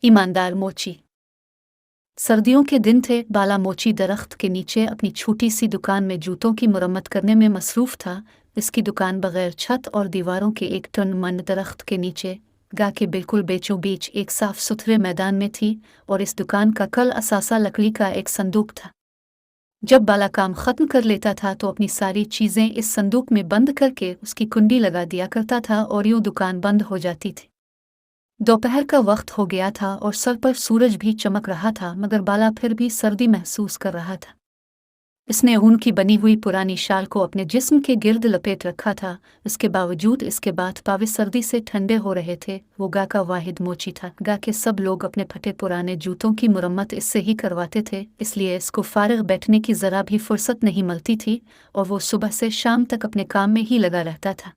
ईमानदार मोची। सर्दियों के दिन थे। बाला मोची दरख्त के नीचे अपनी छोटी सी दुकान में जूतों की मुरम्मत करने में मसरूफ़ था। इसकी दुकान बगैर छत और दीवारों के एक टन मंड दरख्त के नीचे गा के बिल्कुल बीचों बीच एक साफ सुथरे मैदान में थी, और इस दुकान का कल असासा लकड़ी का एक संदूक था। जब बाला काम ख़त्म कर लेता था तो अपनी सारी चीज़ें इस संदूक में बंद करके उसकी कुंडी लगा दिया करता था, और यूँ दुकान बंद हो जाती थी। दोपहर का वक्त हो गया था और सर पर सूरज भी चमक रहा था, मगर बाला फिर भी सर्दी महसूस कर रहा था। इसने ऊन की बनी हुई पुरानी शाल को अपने जिस्म के गिर्द लपेट रखा था। इसके बावजूद इसके बात पावे सर्दी से ठंडे हो रहे थे। वो गा का वाहिद मोची था। गा के सब लोग अपने फटे पुराने जूतों की मुरम्मत इससे ही करवाते थे, इसलिए इसको फारिग बैठने की ज़रा भी फुर्सत नहीं मिलती थी, और वो सुबह से शाम तक अपने काम में ही लगा रहता था।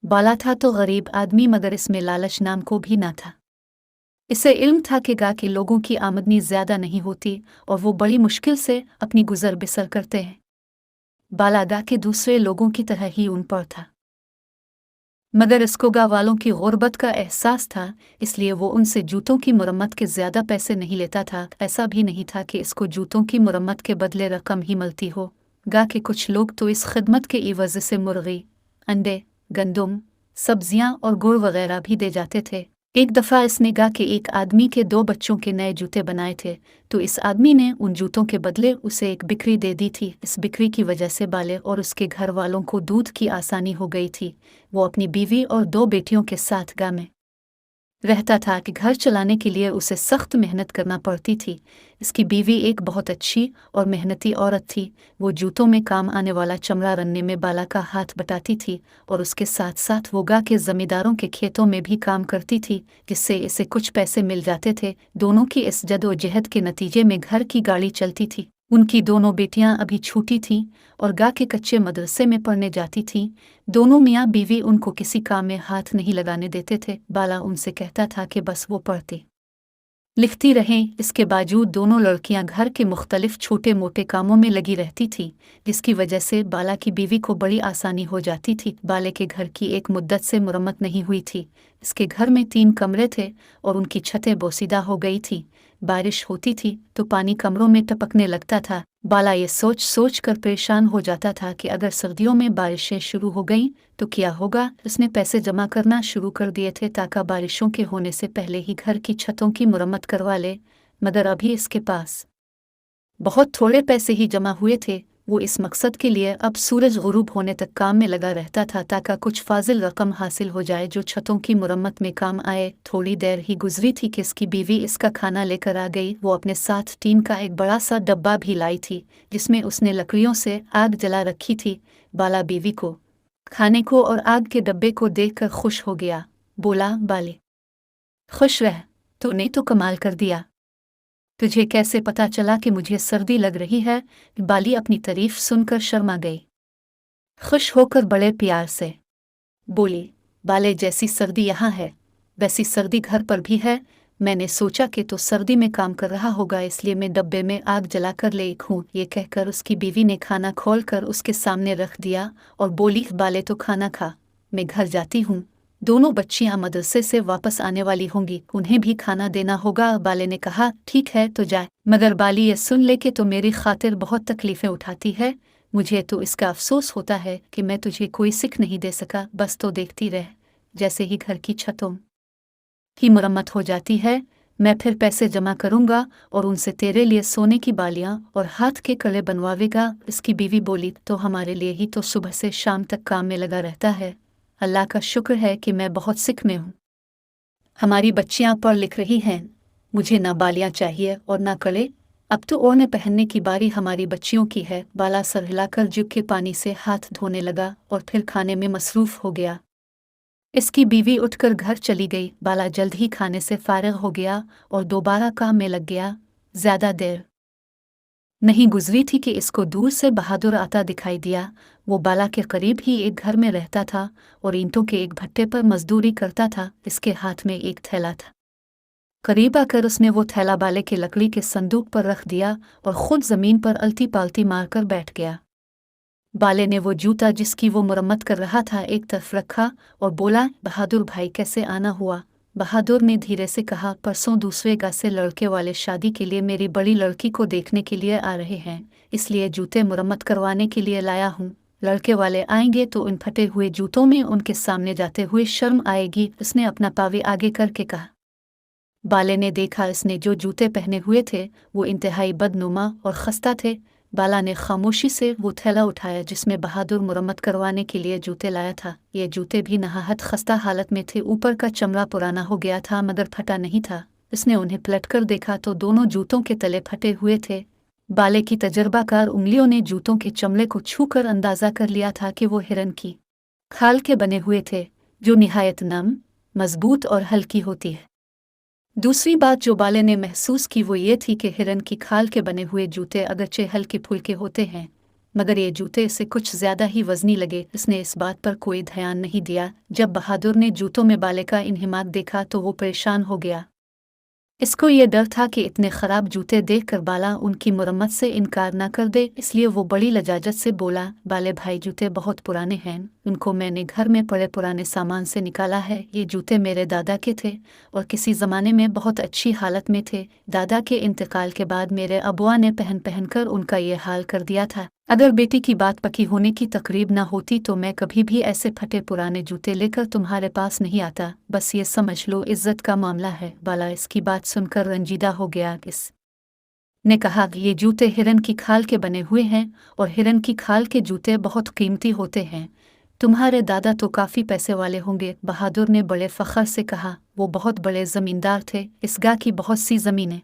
बाला था तो गरीब आदमी, मगर इसमें लालच नाम को भी ना था। इसे इल्म था कि गा के लोगों की आमदनी ज़्यादा नहीं होती और वो बड़ी मुश्किल से अपनी गुजर बसर करते हैं। बाला गा के दूसरे लोगों की तरह ही उन पर था, मगर इसको गा वालों की गुर्बत का एहसास था, इसलिए वो उनसे जूतों की मुरम्मत के ज़्यादा पैसे नहीं लेता था। ऐसा भी नहीं था कि इसको जूतों की मुरम्मत के बदले रकम ही मिलती हो। गा के कुछ लोग तो इस खिदमत के इवज़ से मुर्गी, अंडे, गंदुम, सब्जियां और गुड़ वगैरह भी दे जाते थे। एक दफ़ा इसने गा के एक आदमी के 2 बच्चों के नए जूते बनाए थे, तो इस आदमी ने उन जूतों के बदले उसे एक बिक्री दे दी थी। इस बिक्री की वजह से बाले और उसके घर वालों को दूध की आसानी हो गई थी। वो अपनी बीवी और 2 बेटियों के साथ गा में रहता था कि घर चलाने के लिए उसे सख्त मेहनत करना पड़ती थी। इसकी बीवी एक बहुत अच्छी और मेहनती औरत थी। वो जूतों में काम आने वाला चमड़ा रनने में बाला का हाथ बटाती थी, और उसके साथ साथ वो गा के जमींदारों के खेतों में भी काम करती थी, जिससे इसे कुछ पैसे मिल जाते थे। दोनों की इस जदोजहद के नतीजे में घर की गाड़ी चलती थी। उनकी दोनों बेटियां अभी छोटी थीं और गा के कच्चे मदरसे में पढ़ने जाती थीं। दोनों मियाँ बीवी उनको किसी काम में हाथ नहीं लगाने देते थे। बाला उनसे कहता था कि बस वो पढ़ती लिखती रहें। इसके बावजूद दोनों लड़कियां घर के मुख्तलिफ छोटे मोटे कामों में लगी रहती थीं, जिसकी वजह से बाला की बीवी को बड़ी आसानी हो जाती थी। बाले के घर की एक मुद्दत से मुरम्मत नहीं हुई थी। इसके घर में 3 कमरे थे और उनकी छतें बोसीदा हो गई थी। बारिश होती थी तो पानी कमरों में टपकने लगता था। बाला ये सोच सोच कर परेशान हो जाता था कि अगर सर्दियों में बारिशें शुरू हो गईं तो क्या होगा। उसने पैसे जमा करना शुरू कर दिए थे ताकि बारिशों के होने से पहले ही घर की छतों की मुरम्मत करवा ले, मगर अभी इसके पास बहुत थोड़े पैसे ही जमा हुए थे। वो इस मकसद के लिए अब सूरज गुरूब होने तक काम में लगा रहता था ताकि कुछ फाजिल रकम हासिल हो जाए जो छतों की मुरम्मत में काम आए। थोड़ी देर ही गुजरी थी कि इसकी बीवी इसका खाना लेकर आ गई। वो अपने साथ टीन का एक बड़ा सा डब्बा भी लाई थी, जिसमें उसने लकड़ियों से आग जला रखी थी। बाला बीवी को खाने को और आग के डब्बे को देखकर खुश हो गया। बोला, बाले खुश रह, तूने तो कमाल कर दिया। तुझे कैसे पता चला कि मुझे सर्दी लग रही है? बाली अपनी तारीफ सुनकर शर्मा गई। खुश होकर बड़े प्यार से बोली, बाले जैसी सर्दी यहाँ है वैसी सर्दी घर पर भी है। मैंने सोचा कि तो सर्दी में काम कर रहा होगा, इसलिए मैं डब्बे में आग जलाकर ले हूँ। ये कहकर उसकी बीवी ने खाना खोलकर उसके सामने रख दिया और बोली, बाले तो खाना खा, मैं घर जाती हूँ। दोनों बच्चियां मदरसे से वापस आने वाली होंगी, उन्हें भी खाना देना होगा। बाले ने कहा, ठीक है तो जाए, मगर बाली ये सुन ले कि तो मेरी खातिर बहुत तकलीफें उठाती है। मुझे तो इसका अफसोस होता है कि मैं तुझे कोई सिख नहीं दे सका। बस तो देखती रह, जैसे ही घर की छतों की मुरम्मत हो जाती है मैं फिर पैसे जमा करूंगा और उनसे तेरे लिए सोने की बालियां और हाथ के कड़े बनवावेगा। इसकी बीवी बोली, तो हमारे लिए ही तो सुबह से शाम तक काम में लगा रहता है। अल्लाह का शुक्र है कि मैं बहुत सिख में हूँ। हमारी बच्चियां पढ़ लिख रही हैं, मुझे ना बालियां चाहिए और ना कड़े। अब तो ओढ़ने पहनने की बारी हमारी बच्चियों की है। बाला सर हिलाकर जुग के पानी से हाथ धोने लगा और फिर खाने में मसरूफ हो गया। इसकी बीवी उठकर घर चली गई। बाला जल्द ही खाने से फारिग हो गया और दोबारा काम में लग गया। ज्यादा देर नहीं गुजरी थी कि इसको दूर से बहादुर आता दिखाई दिया। वो बाला के करीब ही एक घर में रहता था और ईंटों के एक भट्टे पर मजदूरी करता था। इसके हाथ में एक थैला था। करीब आकर उसने वो थैला बाले के लकड़ी के संदूक पर रख दिया और खुद जमीन पर अलती पालती मारकर बैठ गया। बाले ने वो जूता जिसकी वो मुरम्मत कर रहा था एक तरफ रखा और बोला, बहादुर भाई कैसे आना हुआ? बहादुर ने धीरे से कहा, परसों दूसरे गांव से लड़के वाले शादी के लिए मेरी बड़ी लड़की को देखने के लिए आ रहे हैं, इसलिए जूते मुरम्मत करवाने के लिए लाया हूँ। लड़के वाले आएंगे तो उन फटे हुए जूतों में उनके सामने जाते हुए शर्म आएगी, उसने अपना पावे आगे करके कहा। बाले ने देखा इसने जो जूते पहने हुए थे वो इंतहाई बदनुमा और खस्ता थे। बाला ने खामोशी से वो थैला उठाया जिसमें बहादुर मुरम्मत करवाने के लिए जूते लाया था। ये जूते भी नहायत खस्ता हालत में थे, ऊपर का चमड़ा पुराना हो गया था मगर फटा नहीं था। इसने उन्हें पलटकर देखा तो दोनों जूतों के तले फटे हुए थे। बाले की तजर्बाकार उंगलियों ने जूतों के चमड़े को छूकर अंदाजा कर लिया था कि वो हिरन की खाल के बने हुए थे, जो निहायत नम, मजबूत और हल्की होती है। दूसरी बात जो बाले ने महसूस की वो ये थी कि हिरन की खाल के बने हुए जूते अगरचे हल्के फुल्के होते हैं मगर ये जूते से कुछ ज्यादा ही वजनी लगे। इसने इस बात पर कोई ध्यान नहीं दिया। जब बहादुर ने जूतों में बाले का इन्हिमाक देखा तो वो परेशान हो गया। इसको ये डर था कि इतने खराब जूते देखकर बाला उनकी मुरम्मत से इनकार न कर दे, इसलिए वो बड़ी लजाजत से बोला, बाले भाई जूते बहुत पुराने हैं, उनको मैंने घर में पड़े पुराने सामान से निकाला है। ये जूते मेरे दादा के थे और किसी ज़माने में बहुत अच्छी हालत में थे। दादा के इंतकाल के बाद मेरे अबुआ ने पहन पहन कर उनका ये हाल कर दिया था। अगर बेटी की बात पकी होने की तकरीब न होती तो मैं कभी भी ऐसे फटे पुराने जूते लेकर तुम्हारे पास नहीं आता। बस ये समझ लो इज्जत का मामला है। बाला इसकी बात सुनकर रंजीदा हो गया। इस ने कहा कि ये जूते हिरन की खाल के बने हुए हैं और हिरन की खाल के जूते बहुत कीमती होते हैं। तुम्हारे दादा तो काफ़ी पैसे वाले होंगे। बहादुर ने बड़े फ़ख्र से कहा। वो बहुत बड़े ज़मींदार थे। इस गांव की बहुत सी ज़मीनें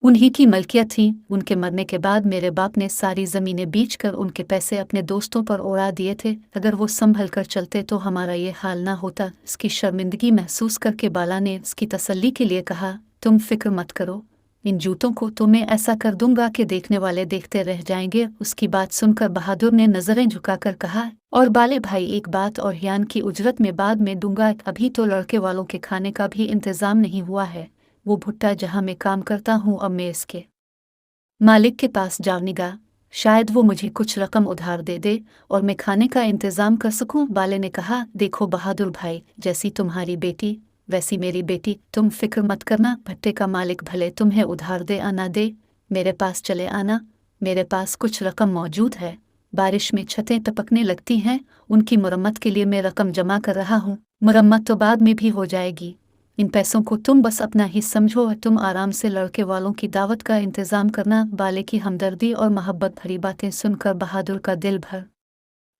उन्हीं की मलकियत थी। उनके मरने के बाद मेरे बाप ने सारी ज़मीनें बेचकर उनके पैसे अपने दोस्तों पर उड़ा दिए थे। अगर वो संभल कर चलते तो हमारा ये हाल ना होता। इसकी शर्मिंदगी महसूस करके बाला ने इसकी तसल्ली के लिए कहा, तुम फिक्र मत करो, इन जूतों को तो मैं ऐसा कर दूंगा कि देखने वाले देखते रह जाएंगे। उसकी बात सुनकर बहादुर ने नज़रें झुकाकर कहा, और बाले भाई एक बात और, यान की उजरत में बाद में दूंगा। अभी तो लड़के वालों के खाने का भी इंतज़ाम नहीं हुआ है। वो भुट्टा जहाँ मैं काम करता हूँ अब मैं इसके मालिक के पास जाऊँगा, शायद वो मुझे कुछ रकम उधार दे दे और मैं खाने का इंतज़ाम कर सकूं। बाले ने कहा, देखो बहादुर भाई, जैसी तुम्हारी बेटी वैसी मेरी बेटी, तुम फिक्र मत करना। भट्टे का मालिक भले तुम्हें उधार दे आना दे, मेरे पास चले आना, मेरे पास कुछ रकम मौजूद है। बारिश में छतें टपकने लगती हैं, उनकी मुरम्मत के लिए मैं रकम जमा कर रहा हूँ। मुरम्मत तो बाद में भी हो जाएगी। इन पैसों को तुम बस अपना ही समझो और तुम आराम से लड़के वालों की दावत का इंतज़ाम करना। बाले की हमदर्दी और मोहब्बत भरी बातें सुनकर बहादुर का दिल भर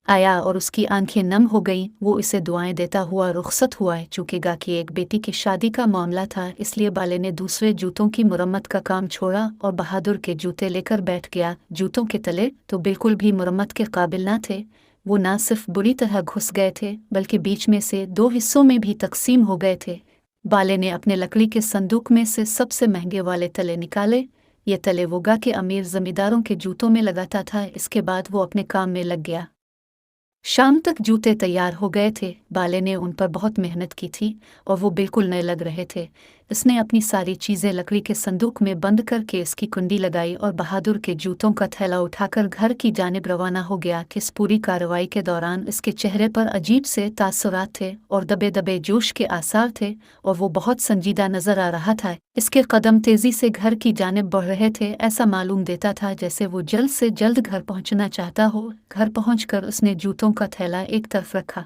आया और उसकी आंखें नम हो गईं। वो इसे दुआएं देता हुआ रुखसत हुआ। चूँकि गा की एक बेटी की शादी का मामला था, इसलिए बाले ने दूसरे जूतों की मुरम्मत का काम छोड़ा और बहादुर के जूते लेकर बैठ गया। जूतों के तले तो बिल्कुल भी मुरम्मत के काबिल न थे। वो न सिर्फ बुरी तरह घुस गए थे बल्कि बीच में से 2 हिस्सों में भी तकसीम हो गए थे। बाले ने अपने लकड़ी के संदूक में से सबसे महंगे वाले तले निकाले। ये तले वो गा के अमीर जमींदारों के जूतों में लगाता था। इसके बाद वो अपने काम में लग गया। शाम तक जूते तैयार हो गए थे। बाले ने उन पर बहुत मेहनत की थी और वो बिल्कुल नए लग रहे थे। इसने अपनी सारी चीज़ें लकड़ी के संदूक में बंद करके इसकी कुंडी लगाई और बहादुर के जूतों का थैला उठाकर घर की जानिब रवाना हो गया। कि इस पूरी कार्रवाई के दौरान इसके चेहरे पर अजीब से तासुरात थे और दबे दबे जोश के आसार थे और वो बहुत संजीदा नजर आ रहा था। इसके कदम तेजी से घर की जानिब बढ़ रहे थे। ऐसा मालूम देता था जैसे वो जल्द से जल्द घर पहुंचना चाहता हो। घर पहुंचकर उसने जूतों का थैला एक तरफ रखा